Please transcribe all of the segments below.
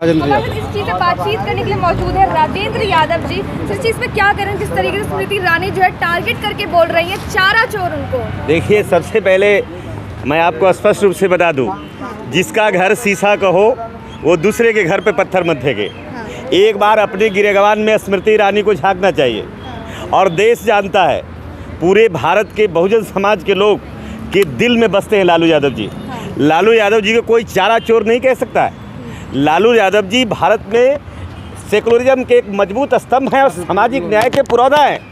हमारे साथ इस चीज़ पे बातचीत करने के लिए मौजूद है राजेंद्र यादव जी। इस चीज़ पे क्या करें, किस तरीके से स्मृति ईरानी जो है टारगेट करके बोल रही है, चारा चोर उनको। देखिए, सबसे पहले मैं आपको स्पष्ट रूप से बता दूं, जिसका घर शीशा का हो वो दूसरे के घर पे पत्थर मत फेंके। एक बार अपने गिरेगवान में स्मृति ईरानी को झांकना चाहिए। और देश जानता है, पूरे भारत के बहुजन समाज के लोग के दिल में बसते हैं लालू यादव जी। लालू यादव जी को कोई चारा चोर नहीं कह सकता है। लालू यादव जी भारत में सेकुलरिज्म के एक मजबूत स्तंभ हैं और सामाजिक न्याय के पुरोधा हैं।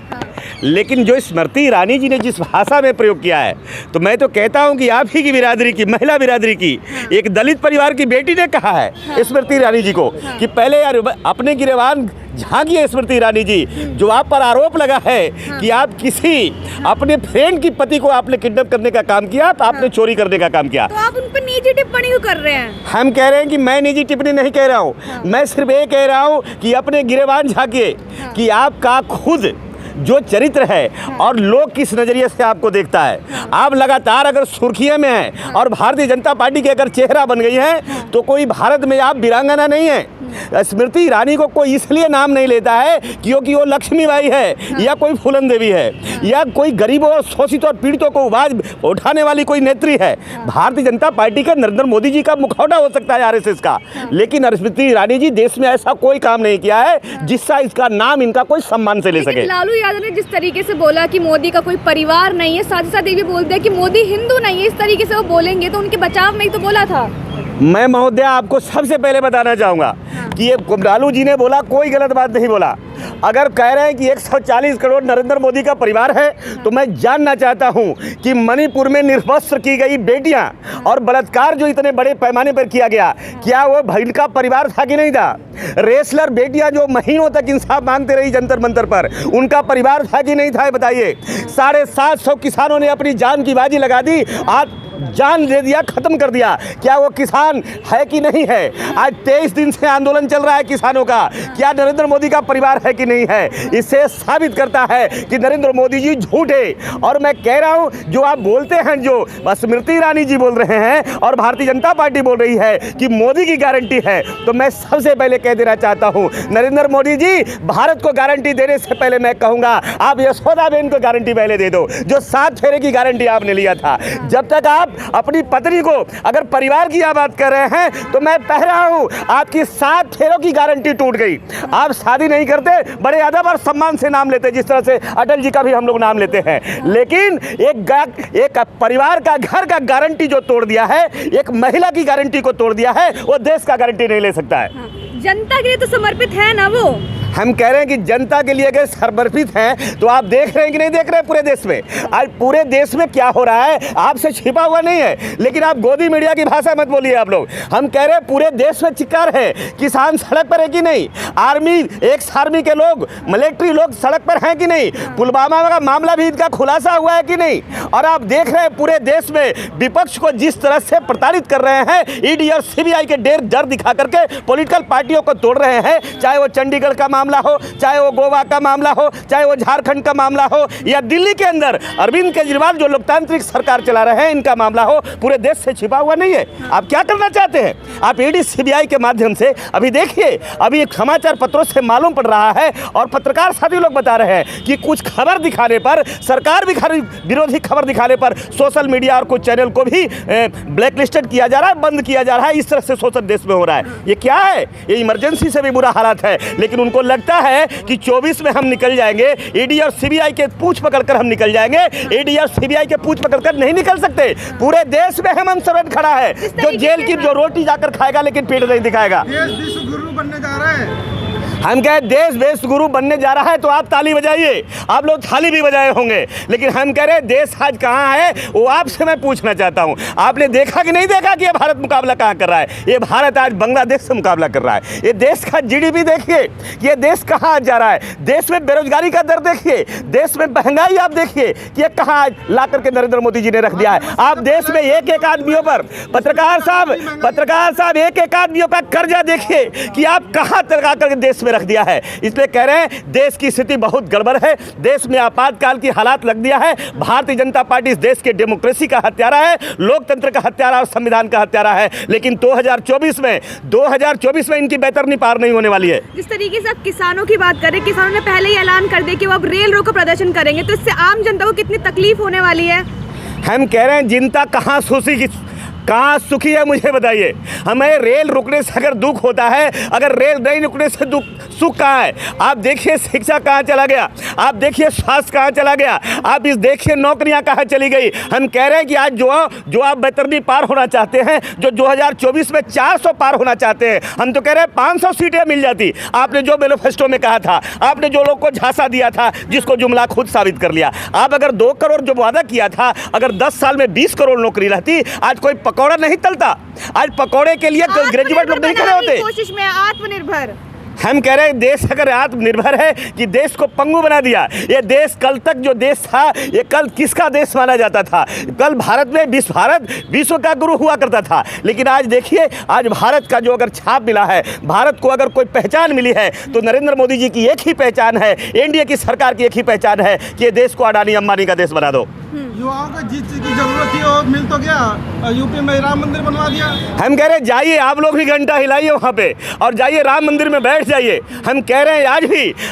लेकिन जो स्मृति ईरानी जी ने जिस भाषा में प्रयोग किया है, तो मैं तो कहता हूं कि आप ही की बिरादरी की, महिला बिरादरी की एक दलित परिवार की बेटी ने कहा है स्मृति ईरानी जी को कि पहले यार अपने गिरेबान झांकिए। स्मृति ईरानी जी, जो आप पर आरोप लगा है कि आप किसी अपने फ्रेंड की पति को आपने किडनैप करने का काम किया, तो आपने चोरी करने का काम किया, तो आप उन पर निजी टिप्पणी क्यों कर रहे हैं? हम कह रहे हैं कि मैं निजी टिप्पणी नहीं कह रहा हूँ। मैं सिर्फ ये कह रहा हूँ कि अपने गिरेबान झांकिए कि आपका खुद जो चरित्र है और लोग किस नज़रिए से आपको देखता है। आप लगातार अगर सुर्खियों में हैं और भारतीय जनता पार्टी के अगर चेहरा बन गई हैं, तो कोई भारत में आप वीरांगना नहीं है। स्मृति ईरानी को कोई इसलिए नाम नहीं लेता है क्योंकि वो लक्ष्मीबाई है या कोई फूलन देवी है या कोई गरीबों और शोषित और पीड़ितों को आवाज उठाने वाली कोई नेत्री है। भारतीय जनता पार्टी का नरेंद्र मोदी जी का मुखौटा हो सकता है आरएसएस का, लेकिन स्मृति ईरानी जी देश में ऐसा कोई काम नहीं किया है जिससे इसका नाम इनका कोई सम्मान से ले सके। लालू यादव ने जिस तरीके से बोला कि मोदी का कोई परिवार नहीं है, साथ ही साथ ये भी बोलते हैं कि मोदी हिंदू नहीं है, इस तरीके से वो बोलेंगे तो उनके बचाव में ही तो बोला था। मैं महोदय आपको सबसे पहले बताना चाहूँगा कि ये लालू जी ने बोला, कोई गलत बात नहीं बोला। अगर कह रहे हैं कि 140 करोड़ नरेंद्र मोदी का परिवार है, तो मैं जानना चाहता हूं कि मणिपुर में निर्वस्त्र की गई बेटियां और बलात्कार जो इतने बड़े पैमाने पर किया गया, क्या वो भीड़ का परिवार था कि नहीं था? रेसलर बेटियां जो महीनों तक इंसाफ मांगते रही जंतर मंतर पर, उनका परिवार था कि नहीं था? बताइए। 750 किसानों ने अपनी जान की बाजी लगा दी, आज जान दे दिया, खत्म कर दिया। क्या वो किसान है कि नहीं है? आज 23 दिन से आंदोलन चल रहा है किसानों का। क्या नरेंद्र मोदी का परिवार है कि नहीं है? इससे साबित करता है कि नरेंद्र मोदी जी झूठे। और मैं कह रहा हूं, जो आप बोलते हैं, जो स्मृति ईरानी जी बोल रहे हैं और भारतीय जनता पार्टी बोल रही है कि मोदी की गारंटी है, तो मैं सबसे पहले कह देना चाहता हूं, नरेंद्र मोदी जी, भारत को गारंटी देने से पहले मैं कहूंगा आप यशोदाबेन को गारंटी पहले दे दो, जो 7 फेरे की गारंटी आपने लिया था। जब तक आप अपनी पत्नी को अगर परिवार की बात कर रहे हैं, तो मैं कह रहा हूं आपकी 7 फेरों की गारंटी टूट गई। आप शादी नहीं करते, बड़े अदब और सम्मान से नाम लेते, जिस तरह से अटल जी का भी हम लोग नाम लेते हैं। लेकिन एक परिवार का, घर का गारंटी जो तोड़ दिया है, एक महिला की गारंटी को तोड़ दिया है, वो देश का गारंटी नहीं ले सकता है। जनता के लिए तो समर्पित है ना वो। हम कह रहे हैं कि जनता के लिए अगर समर्पित हैं, तो आप देख रहे हैं कि नहीं देख रहे हैं पूरे देश में? आज पूरे देश में क्या हो रहा है आपसे छिपा हुआ नहीं है, लेकिन आप गोदी मीडिया की भाषा मत बोलिए आप लोग। हम कह रहे हैं पूरे देश में चिक्कार है, किसान सड़क पर है कि नहीं? आर्मी, एक्स आर्मी के लोग, मिलिट्री लोग सड़क पर हैं कि नहीं? पुलवामा का मामला भी इनका खुलासा हुआ है कि नहीं? और आप देख रहे हैं पूरे देश में विपक्ष को जिस तरह से प्रताड़ित कर रहे हैं, ईडी और सीबीआई के डर दिखा करके पॉलिटिकल पार्टियों को तोड़ रहे हैं। चाहे वो चंडीगढ़ का मामला हो, चाहे वो गोवा का मामला हो, चाहे वो झारखंड का मामला हो, या दिल्ली के अंदर अरविंद केजरीवाल जो लोकतांत्रिक सरकार चला रहे हैं, इनका मामला हो, पूरे देश से छिपा हुआ नहीं है। आप क्या करना चाहते हैं? आप ईडी सीबीआई के माध्यम से अभी देखिए, अभी एक समाचार पत्रों से मालूम पड़ रहा है और पत्रकार साथी लोग बता रहे हैं कि कुछ खबर दिखाने पर, सरकार विरोधी खबर दिखाने पर सोशल मीडिया और कुछ चैनल को भी ब्लैकलिस्टेड किया जा रहा है, बंद किया जा रहा है। इस तरह से सोशल देश में हो रहा है। ये क्या है? ये इमरजेंसी से भी बुरा हालात है। लेकिन उनको लगता है कि 24 में हम निकल जाएंगे, ईडी और सीबीआई के पूंछ पकड़कर हम निकल जाएंगे। ईडी और सीबीआई के पूंछ पकड़कर नहीं निकल सकते। पूरे देश में हेमंत सोरेन खड़ा है, जो जेल की जो रोटी जाकर खाएगा लेकिन पेट नहीं दिखाएगा। देश विश्व गुरु बनने जा रहे हैं। हम कह देश विश्व गुरु बनने जा रहा है, तो आप ताली बजाइए। आप लोग थाली भी बजाए होंगे, लेकिन हम कह रहे हैं देश आज कहाँ है, वो आपसे मैं पूछना चाहता हूँ। आपने देखा कि नहीं देखा कि ये भारत मुकाबला कहाँ कर रहा है? ये भारत आज बांग्लादेश से मुकाबला कर रहा है। ये देश का जीडीपी देखिए कि ये देश कहाँ जा रहा है। देश में बेरोजगारी का दर देखिए, देश में महंगाई आप देखिए कि ये कहाँ ला करके नरेंद्र मोदी जी ने रख दिया है। आप देश में एक आदमियों पर, पत्रकार साहब एक आदमियों का कर्जा देखिए कि आप कहाँ लगा करके देश में रख दिया है। इसलिए कह रहे हैं देश की स्थिति बहुत गड़बड़ है, देश में आपातकाल की हालात लग दिया है। भारतीय जनता पार्टी इस देश के डेमोक्रेसी का हत्यारा है, लोकतंत्र का हत्यारा और संविधान का हत्यारा है। लेकिन 2024 में इनकी बेहतरनी पार नहीं होने वाली है। जिस तरीके से आप किसानों की बात करें, किसानों ने पहले ही ऐलान कर दिया कि वो अब रेल रोको प्रदर्शन करेंगे, तो इससे आम जनता को कितनी तकलीफ होने वाली है? हम कह रहे हैं जनता कहाँ सुखी है मुझे बताइए। हमें रेल रुकने से अगर दुख होता है, अगर रेल नहीं रुकने से सुख कहाँ है? आप देखिए शिक्षा कहाँ चला गया, आप देखिए स्वास्थ्य कहाँ चला गया, आप इस देखिए नौकरियाँ कहाँ चली गई। हम कह रहे हैं कि आज जो आप बेहतरीन पार होना चाहते हैं, जो 2024 में 400 पार होना चाहते हैं, हम तो कह रहे हैं 500 सीटें मिल जाती। आपने जो मैनिफेस्टो में कहा था, आपने जो लोग को झांसा दिया था, जिसको जुमला खुद साबित कर लिया। आप अगर 2 करोड़ जो वादा किया था, अगर 10 साल में 20 करोड़ नौकरी रहती, आज कोई पकौड़ा नहीं तलता। आज पकौड़े के लिए ग्रेजुएट लोग नहीं खड़े होते। कोशिश में आत्मनिर्भर, हम कह रहे हैं देश अगर आत्मनिर्भर है कि देश को पंगु बना दिया। ये देश कल तक जो देश था, ये कल किसका देश माना जाता था? कल भारत में भारत विश्व का गुरु हुआ करता था। लेकिन आज देखिए, आज भारत का जो अगर छाप मिला है, भारत को अगर कोई पहचान मिली है, तो नरेंद्र मोदी जी की एक ही पहचान है, एनडीए की सरकार की एक ही पहचान है कि ये देश को अडानी अंबानी का देश बना दो। युवाओं को जिस चीज की जरूरत थी वो मिल तो गया। यूपी में राम मंदिर बनवा दिया। हम कह रहे हैं जाइए, आप लोग भी घंटा हिलाइए वहाँ पे और जाइए राम मंदिर में बैठ जाइए। हम कह रहे हैं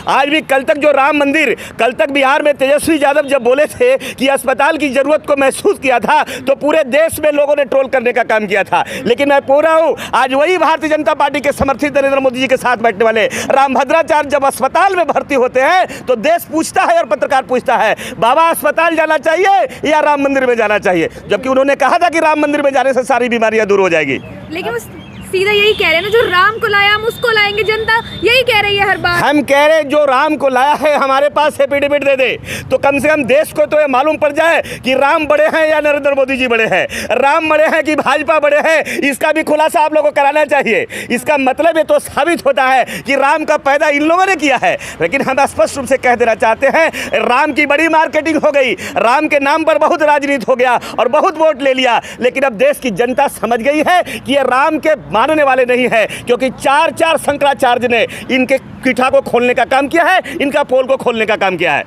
आज भी कल तक जो राम मंदिर, कल तक बिहार में तेजस्वी यादव जब बोले थे कि अस्पताल की जरूरत को महसूस किया था, तो पूरे देश में लोगों ने ट्रोल करने का काम किया था। लेकिन मैं पूरा हूँ, आज वही भारतीय जनता पार्टी के समर्थित नरेंद्र मोदी जी के साथ बैठने वाले रामभद्राचार्य जब अस्पताल में भर्ती होते हैं, तो देश पूछता है और पत्रकार पूछता है, बाबा अस्पताल जाना चाहिए या राम मंदिर में जाना चाहिए? जबकि उन्होंने कहा था कि राम मंदिर में जाने से सारी बीमारियां दूर हो जाएगी। लेकिन वो सीधा यही कह रहे हैं ना, जो राम को लाया हम उसको लाएंगे। जनता यही कह रही है हर बार। हम कह रहे हैं जो राम को लाया है हमारे पास एफिडेविट दे दे, तो कम से कम देश को तो ये मालूम पड़ जाए कि राम बड़े हैं या नरेंद्र मोदी जी बड़े हैं, राम बड़े हैं कि भाजपा बड़े हैं। इसका भी खुलासा आप लोगों को कराना चाहिए। इसका मतलब ये तो साबित होता है कि राम का पैदा इन लोगों ने किया है। लेकिन हम स्पष्ट रूप से कह देना चाहते हैं, राम की बड़ी मार्केटिंग हो गई, राम के नाम पर बहुत राजनीति हो गया और बहुत वोट ले लिया। लेकिन अब देश की जनता समझ गई है कि ये राम के मानने वाले नहीं है, क्योंकि 4 शंकराचार्य ने इनके पीठा को खोलने का काम किया है, इनका पोल को खोलने का काम किया है।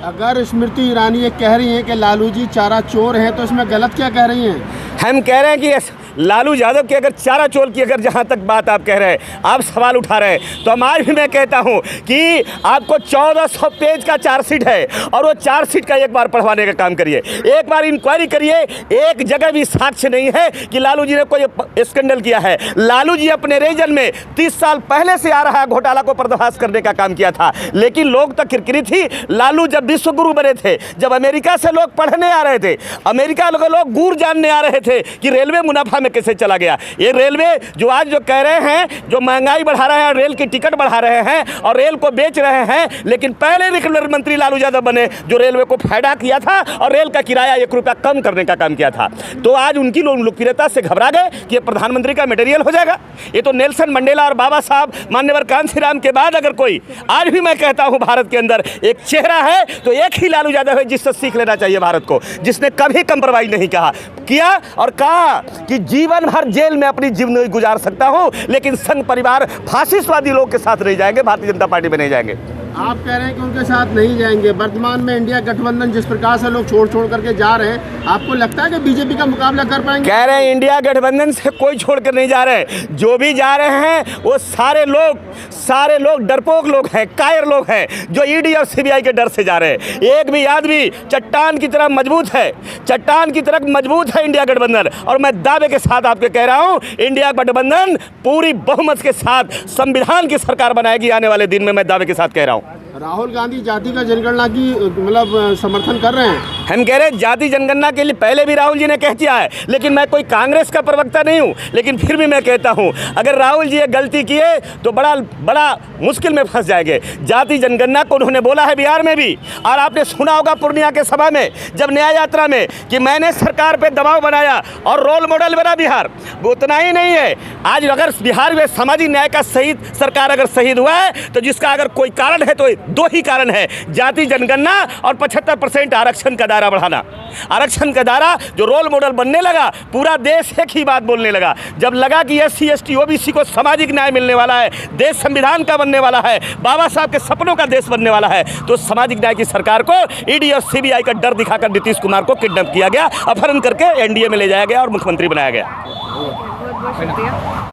अगर स्मृति ईरानी ये कह रही हैं कि लालू जी चारा चोर हैं, तो इसमें गलत क्या कह रही हैं? हम कह रहे हैं कि लालू यादव की अगर चारा चोर की अगर जहाँ तक बात आप कह रहे हैं, आप सवाल उठा रहे हैं, तो हम आज भी मैं कहता हूँ कि आपको 1400 पेज का चार्जशीट है और वो चार्जशीट का एक बार पढ़वाने का काम करिए, एक बार इंक्वायरी करिए। एक जगह भी साक्ष्य नहीं है कि लालू जी ने कोई स्कैंडल किया है। लालू जी अपने रीजन में 30 साल पहले से आ रहा घोटाला को पर्दाफाश करने का काम किया था, लेकिन लोग तक किरकिरी थी। लालू जब विश्व गुरु बने थे, जब अमेरिका से लोग पढ़ने आ रहे थे, अमेरिका के लोग गुर जानने आ रहे थे कि रेलवे मुनाफा में कैसे चला गया। ये रेलवे जो आज जो कह रहे हैं, जो महंगाई बढ़ा रहे हैं, रेल की टिकट बढ़ा रहे हैं और रेल को बेच रहे हैं, लेकिन पहले रेल मंत्री लालू यादव बने जो रेलवे को फायदा किया था और रेल का किराया 1 रुपया कम करने का काम किया था। तो आज उनकी लोकप्रियता से घबरा गए कि ये प्रधानमंत्री का मटेरियल हो जाएगा। ये तो नेल्सन मंडेला और बाबा साहब मान्यवर कांशीराम के बाद अगर कोई, आज भी मैं कहता हूँ भारत के अंदर एक चेहरा है तो एक ही लालू यादव है, जिससे सीख लेना चाहिए भारत को, जिसने कभी कंप्रोमाइज नहीं किया और कहा कि जीवन भर जेल में अपनी जिंदगी गुजार सकता हूं, लेकिन संघ परिवार फासिस्टवादी लोग के साथ नहीं जाएंगे, भारतीय जनता पार्टी में नहीं जाएंगे। आप कह रहे हैं कि उनके साथ नहीं जाएंगे। वर्तमान में इंडिया गठबंधन जिस प्रकार से लोग छोड़ करके जा रहे हैं, आपको लगता है कि बीजेपी का मुकाबला कर पाएंगे? कह रहे हैं इंडिया गठबंधन से कोई छोड़ कर नहीं जा रहे। जो भी जा रहे हैं वो सारे लोग डरपोक लोग हैं, कायर लोग हैं, जो ईडी और सीबीआई के डर से जा रहे हैं। एक भी आदमी चट्टान की तरह मजबूत है, चट्टान की तरह मजबूत है इंडिया गठबंधन। और मैं दावे के साथ आपको कह रहा हूँ, इंडिया गठबंधन पूरी बहुमत के साथ संविधान की सरकार बनाएगी आने वाले दिन में, मैं दावे के साथ कह रहा हूँ। राहुल गांधी जाति का जनगणना की मतलब समर्थन कर रहे हैं। हम कह रहे हैं जाति जनगणना के लिए पहले भी राहुल जी ने कह दिया है, लेकिन मैं कोई कांग्रेस का प्रवक्ता नहीं हूं, लेकिन फिर भी मैं कहता हूं अगर राहुल जी ये गलती किए तो बड़ा मुश्किल में फंस जाएंगे। जाति जनगणना को उन्होंने बोला है बिहार में भी, और आपने सुना होगा पूर्णिया के सभा में जब न्याय यात्रा में कि मैंने सरकार पे दबाव बनाया और रोल मॉडल बना बिहार। उतना ही नहीं है, आज अगर बिहार में सामाजिक न्याय का शहीद सरकार अगर शहीद हुआ है तो जिसका अगर कोई कारण है तो 2 ही कारण है, जाति जनगणना और 75% आरक्षण का दायरा बढ़ाना, आरक्षण का दायरा जो रोल मॉडल बनने लगा, पूरा देश एक ही बात बोलने लगा। जब लगा कि SC ST OBC को सामाजिक न्याय मिलने वाला है, देश संविधान का बनने वाला है, बाबा साहब के सपनों का देश बनने वाला है, तो सामाजिक न्याय की सरकार को ED और CBI का डर दिखाकर नीतीश कुमार को किडनैप किया गया, अपहरण करके NDA में ले जाया गया और मुख्यमंत्री बनाया गया। बहुत बहुत शुक्रिया।